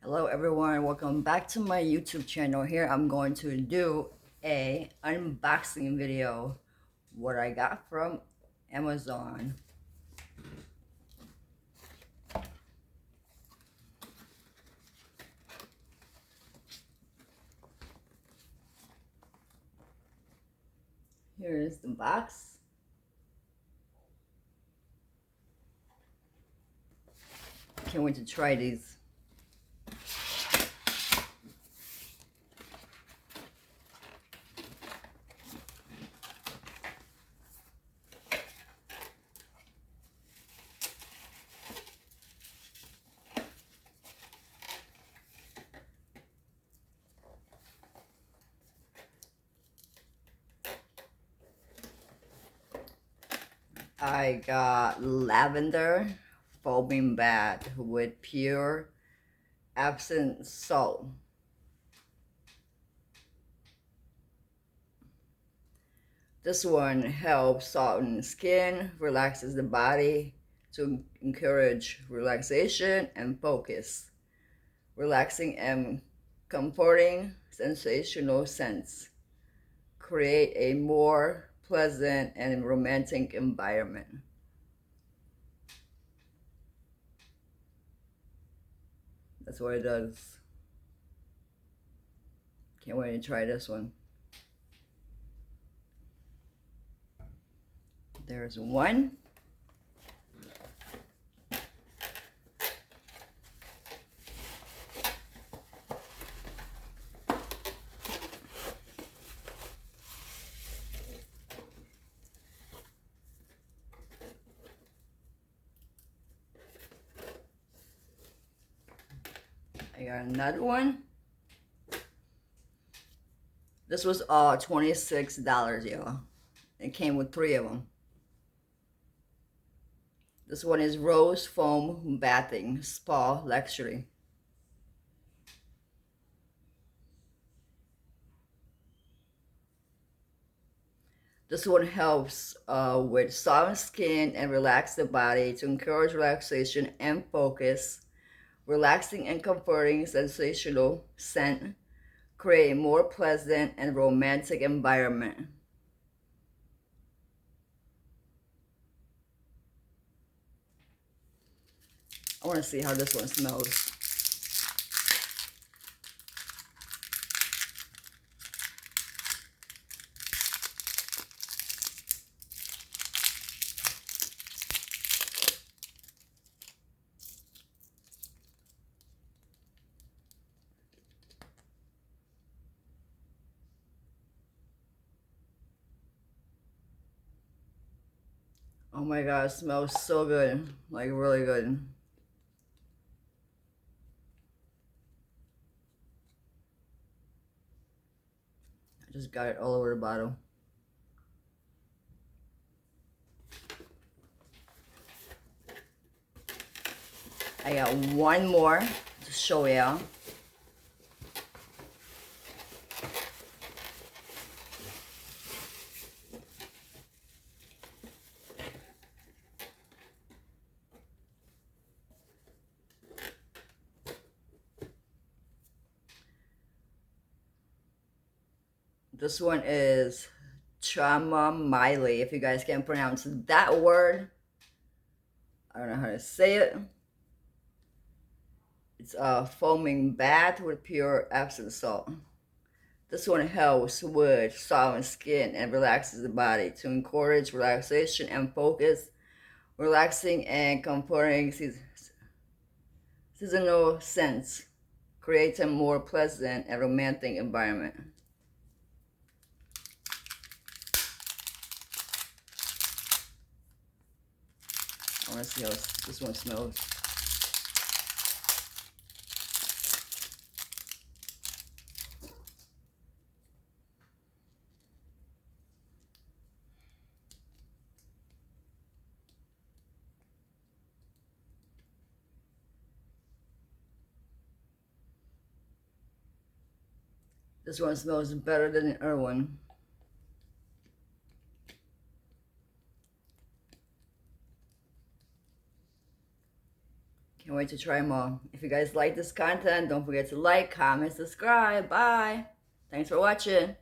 Hello everyone, welcome back to my YouTube channel. Here I'm going to do a unboxing video what I got from Amazon. Here is the box. Can't wait to try these. I got lavender foaming bath with pure Epsom salt. This one helps soften skin, relaxes the body to encourage relaxation and focus. Relaxing and comforting sensational scents create a more pleasant and romantic environment. That's what it does. Can't wait to try this one. There's one. I got another one. This was all $26, y'all. It came with 3 of them. This one is Rose Foam Bathing Spa Luxury. This one helps with soft skin and relax the body to encourage relaxation and focus. Relaxing and comforting sensational scent create a more pleasant and romantic environment. I want to see how this one smells. Oh my god, it smells so good. Like really good. I just got it all over the bottle. I got one more to show y'all. This one is chamomile. If you guys can pronounce that word, I don't know how to say it. It's a foaming bath with pure Epsom salt. This one helps with softening skin and relaxes the body to encourage relaxation and focus. Relaxing and comforting seasonal scents create a more pleasant and romantic environment. I want to see how this one smells. This one smells better than the other one. Can't wait to try more. If you guys like this content, don't forget to like, comment, subscribe. Bye. Thanks for watching.